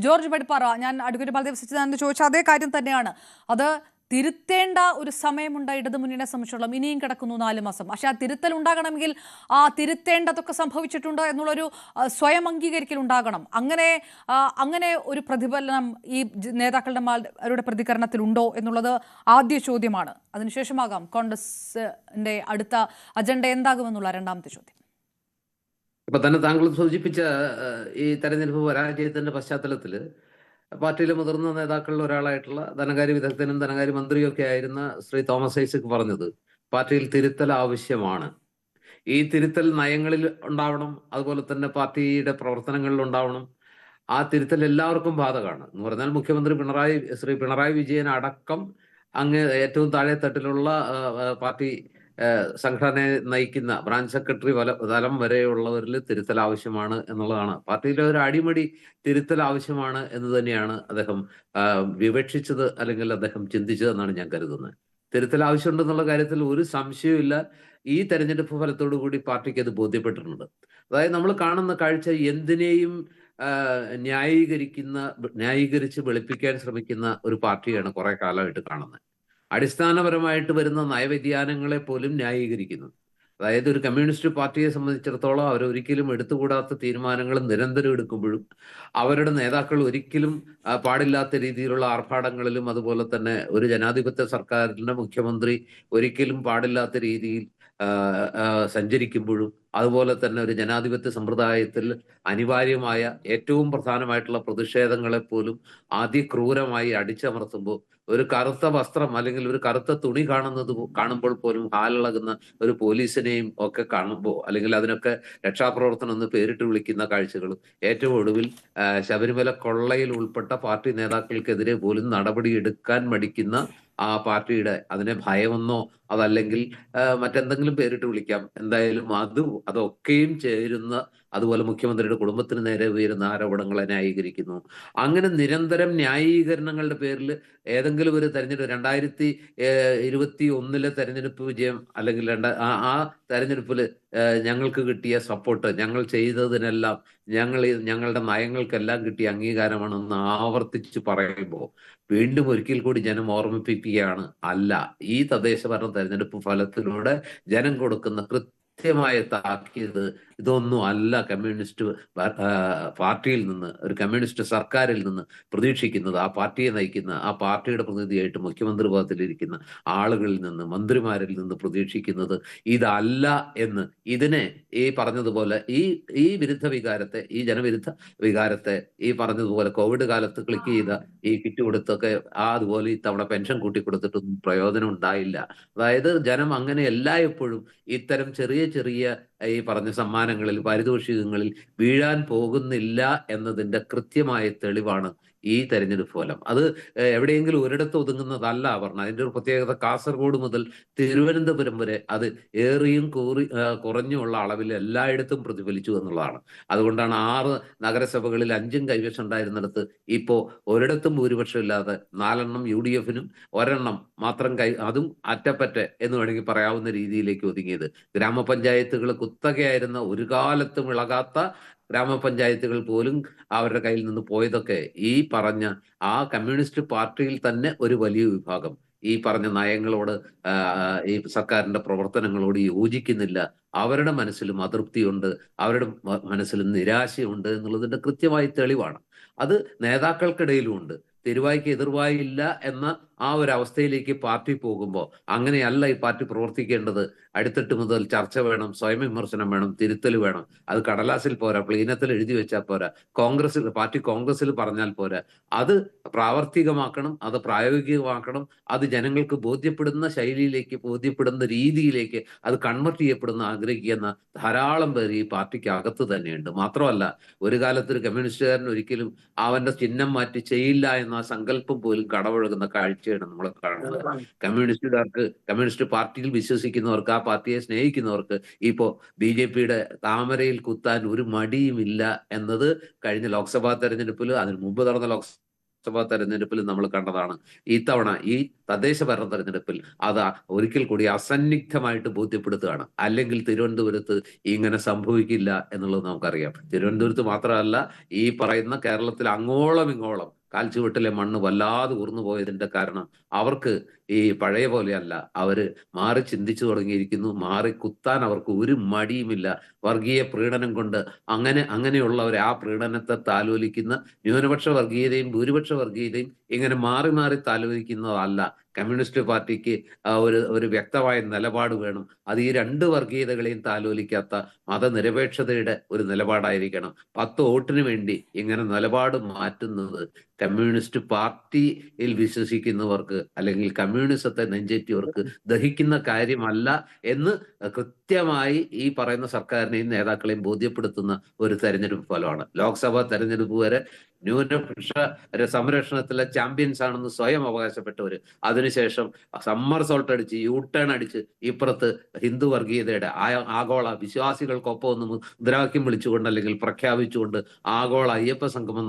George ബെഡ്പാറ, ഞാൻ advocate Baldev സച്ചിദാനന്ദ ചോദിച്ച അതേ കാര്യം തന്നെയാണ്. അത് തിരുത്തേണ്ട ഒരു സമയമുണ്ട് ഇടതുമുന്നണിയെ സംബന്ധിച്ചിടത്തോളം. ഇനിയും കിടക്കുന്നു 4 മാസം. പക്ഷെ ആ തിരുത്തൽ ഉണ്ടാകണമെങ്കിൽ ആ തിരുത്തേണ്ടതൊക്കെ സംഭവിച്ചിട്ടുണ്ട് എന്നുള്ളൊരു സ്വയം അംഗീകരിക്കൽ ഉണ്ടാകണം. അങ്ങനെ ഒരു പ്രതിഫലനം ഈ നേതാക്കളുടെ പ്രതികരണത്തിലുണ്ടോ എന്നുള്ളത് ആദ്യ ചോദ്യമാണ്. അതിനുശേഷമാകാം കോൺഗ്രസിന്റെ അടുത്ത അജണ്ട എന്താകുമെന്നുള്ള രണ്ടാമത്തെ ചോദ്യം. ഇപ്പൊ തന്നെ താങ്കൾ സൂചിപ്പിച്ച ഈ തെരഞ്ഞെടുപ്പ് പരാജയത്തിന്റെ പശ്ചാത്തലത്തിൽ പാർട്ടിയിലെ മുതിർന്ന നേതാക്കളിൽ ഒരാളായിട്ടുള്ള ധനകാര്യ വിദഗ്ധനും ധനകാര്യ മന്ത്രിയും ഒക്കെ ആയിരുന്ന ശ്രീ തോമസ് ഐസക് പറഞ്ഞത് പാർട്ടിയിൽ തിരുത്തൽ ആവശ്യമാണ്. ഈ തിരുത്തൽ നയങ്ങളിൽ ഉണ്ടാവണം, അതുപോലെ തന്നെ പാർട്ടിയുടെ പ്രവർത്തനങ്ങളിൽ ഉണ്ടാവണം. ആ തിരുത്തൽ എല്ലാവർക്കും ബാധകമാണ് എന്ന് പറഞ്ഞാൽ മുഖ്യമന്ത്രി ശ്രീ പിണറായി വിജയൻ അടക്കം അങ്ങ് ഏറ്റവും താഴെ തട്ടിലുള്ള പാർട്ടി സംഘടനയെ നയിക്കുന്ന ബ്രാഞ്ച് സെക്രട്ടറി തലം വരെയുള്ളവരിൽ തിരുത്തൽ ആവശ്യമാണ് എന്നുള്ളതാണ്. പാർട്ടിയിലെ ഒരു അടിമടി തിരുത്തൽ ആവശ്യമാണ് എന്ന് തന്നെയാണ് അദ്ദേഹം വിവക്ഷിച്ചത്, അല്ലെങ്കിൽ അദ്ദേഹം ചിന്തിച്ചത് എന്നാണ് ഞാൻ കരുതുന്നത്. തിരുത്തൽ ആവശ്യമുണ്ടെന്നുള്ള കാര്യത്തിൽ ഒരു സംശയവുമില്ല. ഈ തെരഞ്ഞെടുപ്പ് ഫലത്തോടു കൂടി പാർട്ടിക്ക് അത് ബോധ്യപ്പെട്ടിട്ടുണ്ട്. അതായത് നമ്മൾ കാണുന്ന കാഴ്ച എന്തിനേയും ന്യായീകരിച്ച് വെളുപ്പിക്കാൻ ശ്രമിക്കുന്ന ഒരു പാർട്ടിയാണ് കുറെ കാലമായിട്ട് കാണുന്നത്. അടിസ്ഥാനപരമായിട്ട് വരുന്ന നയവ്യതിയാനങ്ങളെ പോലും ന്യായീകരിക്കുന്നു. അതായത് ഒരു കമ്മ്യൂണിസ്റ്റ് പാർട്ടിയെ സംബന്ധിച്ചിടത്തോളം അവരൊരിക്കലും എടുത്തുകൂടാത്ത തീരുമാനങ്ങൾ നിരന്തരം എടുക്കുമ്പോഴും അവരുടെ നേതാക്കൾ ഒരിക്കലും പാടില്ലാത്ത രീതിയിലുള്ള ആർഭാടങ്ങളിലും, അതുപോലെ തന്നെ ഒരു ജനാധിപത്യ സർക്കാരിന്റെ മുഖ്യമന്ത്രി ഒരിക്കലും പാടില്ലാത്ത രീതിയിൽ സഞ്ചരിക്കുമ്പോഴും, അതുപോലെ തന്നെ ഒരു ജനാധിപത്യ സമ്പ്രദായത്തിൽ അനിവാര്യമായ ഏറ്റവും പ്രധാനമായിട്ടുള്ള പ്രതിഷേധങ്ങളെ പോലും അതിക്രൂരമായി അടിച്ചമർത്തുമ്പോൾ, ഒരു കറുത്ത വസ്ത്രം അല്ലെങ്കിൽ ഒരു കറുത്ത തുണി കാണുമ്പോൾ പോലും ഹാലിളകുന്ന ഒരു പോലീസിനെയും ഒക്കെ കാണുമ്പോൾ, അല്ലെങ്കിൽ അതിനൊക്കെ രക്ഷാപ്രവർത്തനം എന്ന് പേരിട്ട് വിളിക്കുന്ന കാഴ്ചകളും, ഏറ്റവും ഒടുവിൽ ശബരിമല കൊള്ളയിൽ ഉൾപ്പെട്ട പാർട്ടി നേതാക്കൾക്കെതിരെ പോലും നടപടി എടുക്കാൻ മടിക്കുന്ന ആ പാർട്ടിയുടെ, അതിനെ ഭയമെന്നോ അതല്ലെങ്കിൽ മറ്റെന്തെങ്കിലും പേരിട്ട് വിളിക്കാം, എന്തായാലും അതൊക്കെയും ചേരുന്ന, അതുപോലെ മുഖ്യമന്ത്രിയുടെ കുടുംബത്തിന് നേരെ ഉയരുന്ന ആരോപണങ്ങളെ ന്യായീകരിക്കുന്നു. അങ്ങനെ നിരന്തരം ന്യായീകരണങ്ങളുടെ പേരിൽ ഏതെങ്കിലും ഒരു തെരഞ്ഞെടുപ്പ് 2021 തെരഞ്ഞെടുപ്പ് വിജയം, അല്ലെങ്കിൽ ആ തെരഞ്ഞെടുപ്പിൽ ഞങ്ങൾക്ക് കിട്ടിയ സപ്പോർട്ട്, ഞങ്ങൾ ചെയ്തതിനെല്ലാം, ഞങ്ങളുടെ നയങ്ങൾക്കെല്ലാം കിട്ടിയ അംഗീകാരമാണെന്ന് ആവർത്തിച്ച് പറയുമ്പോൾ വീണ്ടും ഒരിക്കൽ കൂടി ജനം ഓർമ്മിപ്പിക്കുകയാണ്, അല്ല, ഈ തദ്ദേശ ഭരണ തെരഞ്ഞെടുപ്പ് ഫലത്തിലൂടെ ജനം കൊടുക്കുന്ന കൃത്യമായ താക്കീത് ഇതൊന്നും അല്ല കമ്മ്യൂണിസ്റ്റ് പാർട്ടിയിൽ നിന്ന്, ഒരു കമ്മ്യൂണിസ്റ്റ് സർക്കാരിൽ നിന്ന് പ്രതീക്ഷിക്കുന്നത്. ആ പാർട്ടിയെ നയിക്കുന്ന, ആ പാർട്ടിയുടെ പ്രതിനിധിയായിട്ട് മുഖ്യമന്ത്രി പദത്തിലിരിക്കുന്ന ആളുകളിൽ നിന്ന്, മന്ത്രിമാരിൽ നിന്ന് പ്രതീക്ഷിക്കുന്നത് ഇതല്ല എന്ന്. ഇതിനെ ഈ പറഞ്ഞതുപോലെ ഈ വിരുദ്ധ വികാരത്തെ, ഈ ജനവിരുദ്ധ വികാരത്തെ, ഈ പറഞ്ഞതുപോലെ കോവിഡ് കാലത്ത് ക്ലിക്ക് ചെയ്ത ഈ കിറ്റ് കൊടുത്തൊക്കെ അതുപോലെ ഇത്തവണ പെൻഷൻ കൂട്ടി കൊടുത്തിട്ടൊന്നും പ്രയോജനം ഉണ്ടായില്ല. അതായത് ജനം അങ്ങനെ എല്ലായ്പ്പോഴും ഇത്തരം ചെറിയ ചെറിയ ഈ പറഞ്ഞ സമ്മാനങ്ങളിൽ, പാരിതോഷികങ്ങളിൽ വീഴാൻ പോകുന്നില്ല എന്നതിന്റെ കൃത്യമായ തെളിവാണ് ഈ തെരഞ്ഞെടുപ്പ് ഫലം. അത് എവിടെയെങ്കിലും ഒരിടത്ത് ഒതുങ്ങുന്നതല്ല പറഞ്ഞത്. അതിന്റെ ഒരു പ്രത്യേകത കാസർഗോഡ് മുതൽ തിരുവനന്തപുരം വരെ അത് ഏറിയും കുറഞ്ഞുള്ള അളവിൽ എല്ലായിടത്തും പ്രതിഫലിച്ചു എന്നുള്ളതാണ്. അതുകൊണ്ടാണ് 6 നഗരസഭകളിൽ 5 കൈവശം ഉണ്ടായിരുന്നിടത്ത് ഇപ്പോ ഒരിടത്തും ഭൂരിപക്ഷം ഇല്ലാതെ 4 UDF-നും 1 മാത്രം അതും അറ്റപ്പറ്റ എന്ന് വേണമെങ്കിൽ പറയാവുന്ന രീതിയിലേക്ക് ഒതുങ്ങിയത്. ഗ്രാമപഞ്ചായത്തുകൾ കുത്തകയായിരുന്ന, ഒരു കാലത്തും ഇളകാത്ത ഗ്രാമപഞ്ചായത്തുകൾ പോലും അവരുടെ കയ്യിൽ നിന്ന് പോയതൊക്കെ ഈ പറഞ്ഞ ആ കമ്മ്യൂണിസ്റ്റ് പാർട്ടിയിൽ തന്നെ ഒരു വലിയ വിഭാഗം ഈ പറഞ്ഞ നയങ്ങളോട്, ഈ സർക്കാരിന്റെ പ്രവർത്തനങ്ങളോട് യോജിക്കുന്നില്ല. അവരുടെ മനസ്സിലും അതൃപ്തിയുണ്ട്, അവരുടെ മനസ്സിലും നിരാശയുണ്ട് എന്നുള്ളതിന്റെ കൃത്യമായ തെളിവാണ്. അത് നേതാക്കൾക്കിടയിലും ഉണ്ട്. തിരുവായ്ക്ക് എതിർവായില്ല എന്ന ആ ഒരു അവസ്ഥയിലേക്ക് പാർട്ടി പോകുമ്പോൾ അങ്ങനെയല്ല ഈ പാർട്ടി പ്രവർത്തിക്കേണ്ടത്. അടിത്തട്ട് മുതൽ ചർച്ച വേണം, സ്വയം വിമർശനം വേണം, തിരുത്തൽ വേണം. അത് കടലാസിൽ പോരാ, പ്ലീനത്തിൽ എഴുതി വെച്ചാൽ പോരാ, പാർട്ടി കോൺഗ്രസിൽ പറഞ്ഞാൽ പോരാ. അത് പ്രാവർത്തികമാക്കണം, അത് പ്രായോഗികമാക്കണം. അത് ജനങ്ങൾക്ക് ബോധ്യപ്പെടുന്ന ശൈലിയിലേക്ക്, ബോധ്യപ്പെടുന്ന രീതിയിലേക്ക് അത് കൺവെർട്ട് ചെയ്യപ്പെടുന്ന ആഗ്രഹിക്കുന്ന ധാരാളം പേർ ഈ പാർട്ടിക്ക് അകത്ത് തന്നെയുണ്ട്. മാത്രമല്ല, ഒരു കാലത്ത് ഒരു കമ്മ്യൂണിസ്റ്റുകാരൻ ഒരിക്കലും അവന്റെ ചിഹ്നം മാറ്റി ചെയ്യില്ല എന്ന ആ സങ്കല്പം പോലും കടപഴകുന്ന കാഴ്ചയാണ് നമ്മൾ കാണുന്നത്. കമ്മ്യൂണിസ്റ്റ് പാർട്ടിയിൽ വിശ്വസിക്കുന്നവർക്ക്, ആ പാർട്ടിയെ സ്നേഹിക്കുന്നവർക്ക് ഇപ്പോ BJP-യുടെ താമരയിൽ കുത്താൻ ഒരു മടിയുമില്ല എന്നത് കഴിഞ്ഞ ലോക്സഭാ തെരഞ്ഞെടുപ്പിൽ, അതിന് മുമ്പ് നടന്ന ലോക്സഭാ തെരഞ്ഞെടുപ്പിൽ നമ്മൾ കണ്ടതാണ്. ഇത്തവണ ഈ തദ്ദേശ ഭരണ തെരഞ്ഞെടുപ്പിൽ അത് ഒരിക്കൽ കൂടി അസന്നിഗ്ധമായിട്ട് ബോധ്യപ്പെടുത്തുകയാണ്. അല്ലെങ്കിൽ തിരുവനന്തപുരത്ത് ഇങ്ങനെ സംഭവിക്കില്ല എന്നുള്ളത് നമുക്കറിയാം. തിരുവനന്തപുരത്ത് മാത്രമല്ല, ഈ പറയുന്ന കേരളത്തിൽ അങ്ങോളം ഇങ്ങോളം കാൽച്ചുവട്ടിലെ മണ്ണ് വല്ലാതെ ഊർന്നു പോയതിന്റെ കാരണം അവർക്ക് ഈ പഴയ പോലെയല്ല. അവര് മാറി ചിന്തിച്ചു തുടങ്ങിയിരിക്കുന്നു. മാറി കുത്താൻ അവർക്ക് ഒരു മടിയുമില്ല. വർഗീയ പ്രീണനം കൊണ്ട് അങ്ങനെയുള്ളവരെ, ആ പ്രീണനത്തെ താലോലിക്കുന്ന ന്യൂനപക്ഷ വർഗീയതയും ഭൂരിപക്ഷ വർഗീയതയും ഇങ്ങനെ മാറി മാറി താലോലിക്കുന്നതല്ല. കമ്മ്യൂണിസ്റ്റ് പാർട്ടിക്ക് ഒരു വ്യക്തമായ നിലപാട് വേണം. അത് ഈ രണ്ട് വർഗീയതകളെയും താലോലിക്കാത്ത മതനിരപേക്ഷതയുടെ ഒരു നിലപാടായിരിക്കണം. 10 വോട്ടിന് വേണ്ടി ഇങ്ങനെ നിലപാട് മാറ്റുന്നത് കമ്മ്യൂണിസ്റ്റ് പാർട്ടിയിൽ വിശ്വസിക്കുന്നവർക്ക് അല്ലെങ്കിൽ കമ്മ്യൂണിസത്തെ നെഞ്ചേറ്റിയവർക്ക് ദഹിക്കുന്ന കാര്യമല്ല എന്ന് കൃത്യമായി ഈ പറയുന്ന സർക്കാരിനെയും നേതാക്കളെയും ബോധ്യപ്പെടുത്തുന്ന ഒരു തെരഞ്ഞെടുപ്പ് ഫലമാണ്. ലോക്സഭാ തെരഞ്ഞെടുപ്പ് വരെ ന്യൂനപക്ഷ സംരക്ഷണത്തിലെ ചാമ്പ്യൻസ് ആണെന്ന് സ്വയം അവകാശപ്പെട്ടവര് അതിനുശേഷം സമ്മർ സോൾട്ട് അടിച്ച് യു-ടേൺ അടിച്ച് ഇപ്പുറത്ത് ഹിന്ദു വർഗീയതയുടെ ആഗോള വിശ്വാസികൾക്കൊപ്പം ഒന്ന് മുദ്രാവാക്യം വിളിച്ചുകൊണ്ട് അല്ലെങ്കിൽ പ്രഖ്യാപിച്ചുകൊണ്ട് ആഗോള അയ്യപ്പ സംഗമം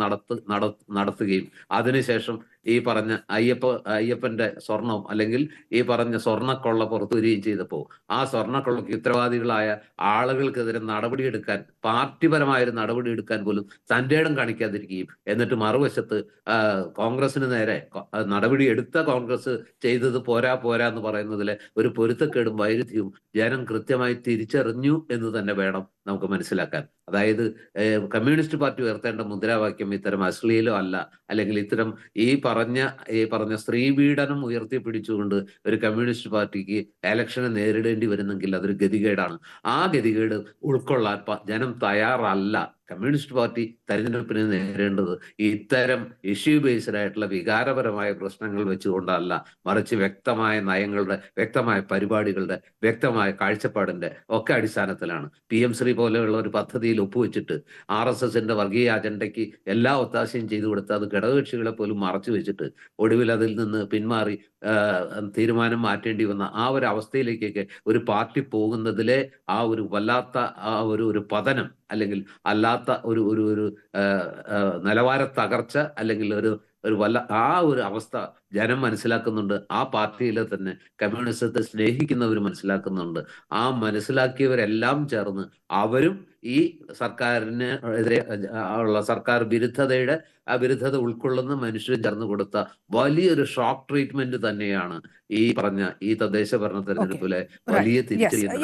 നടത്തുകയും അതിനുശേഷം ഈ പറഞ്ഞ അയ്യപ്പന്റെ സ്വർണം അല്ലെങ്കിൽ ഈ പറഞ്ഞ സ്വർണ്ണക്കൊള്ള പുറത്തു വരികയും ചെയ്തപ്പോൾ ആ സ്വർണ്ണക്കൊള്ളയ്ക്ക് ഉത്തരവാദികളായ ആളുകൾക്കെതിരെ നടപടിയെടുക്കാൻ, പാർട്ടിപരമായൊരു നടപടി എടുക്കാൻ പോലും തന്റെ ഇടം കാണിക്കാതിരിക്കുകയും എന്നിട്ട് മറുവശത്ത് കോൺഗ്രസിന് നേരെ നടപടി എടുത്ത കോൺഗ്രസ് ചെയ്തത് പോരാ എന്ന് പറയുന്നതിലെ ഒരു പൊരുത്തക്കേടും വൈരുദ്ധ്യവും ജനം കൃത്യമായി തിരിച്ചറിഞ്ഞു എന്ന് തന്നെ വേണം നമുക്ക് മനസ്സിലാക്കാൻ. അതായത് കമ്മ്യൂണിസ്റ്റ് പാർട്ടി ഉയർത്തേണ്ട മുദ്രാവാക്യം ഇത്തരം അശ്ലീലം അല്ല, അല്ലെങ്കിൽ ഇത്തരം ഈ പറഞ്ഞ സ്ത്രീ പീഡനം ഉയർത്തിപ്പിടിച്ചുകൊണ്ട് ഒരു കമ്മ്യൂണിസ്റ്റ് പാർട്ടിക്ക് ഇലക്ഷനെ നേരിടേണ്ടി വരുന്നെങ്കിൽ അതൊരു ഗതികേടാണ്. ആ ഗതികേട് ഉൾക്കൊള്ളാൻ ജനം തയ്യാറല്ല. കമ്മ്യൂണിസ്റ്റ് പാർട്ടി തെരഞ്ഞെടുപ്പിനെ നേരിടേണ്ടത് ഇത്തരം ഇഷ്യൂ ബേസ്ഡ് ആയിട്ടുള്ള വികാരപരമായ പ്രശ്നങ്ങൾ വെച്ചുകൊണ്ടല്ല, മറിച്ച് വ്യക്തമായ നയങ്ങളുടെ, വ്യക്തമായ പരിപാടികളുടെ, വ്യക്തമായ കാഴ്ചപ്പാടിന്റെ ഒക്കെ അടിസ്ഥാനത്തിലാണ്. PM ശ്രീ പോലെയുള്ള ഒരു പദ്ധതിയിൽ ഒപ്പുവെച്ചിട്ട് RSSന്റെ വർഗീയ അജണ്ടയ്ക്ക് എല്ലാ ഒത്താശയും ചെയ്തു കൊടുത്ത് അത് ഘടകകക്ഷികളെ പോലും മറച്ചു വെച്ചിട്ട് ഒടുവിൽ അതിൽ നിന്ന് പിന്മാറി തീരുമാനം മാറ്റേണ്ടി വന്ന ആ ഒരു അവസ്ഥയിലേക്കൊക്കെ ഒരു പാർട്ടി പോകുന്നതിലെ ആ ഒരു വല്ലാത്ത ആ ഒരു പതനം അല്ലെങ്കിൽ അല്ലാത്ത ഒരു നിലവാര തകർച്ച അല്ലെങ്കിൽ ആ ഒരു അവസ്ഥ ജനം മനസ്സിലാക്കുന്നുണ്ട്. ആ പാർട്ടിയിലെ തന്നെ കമ്മ്യൂണിസത്തെ സ്നേഹിക്കുന്നവർ മനസ്സിലാക്കുന്നുണ്ട്. ആ മനസ്സിലാക്കിയവരെല്ലാം ചേർന്ന് അവരും ഈ സർക്കാരിന് എതിരെ ഉള്ള സർക്കാർ വിരുദ്ധത ഉൾക്കൊള്ളുന്ന മനുഷ്യരും ചേർന്ന് കൊടുത്ത വലിയൊരു ഷോക്ക് ട്രീറ്റ്മെന്റ് തന്നെയാണ് ഈ പറഞ്ഞ ഈ തദ്ദേശ ഭരണ തെരഞ്ഞെടുപ്പിലെ വലിയ തിരിച്ചറിയുന്നത്.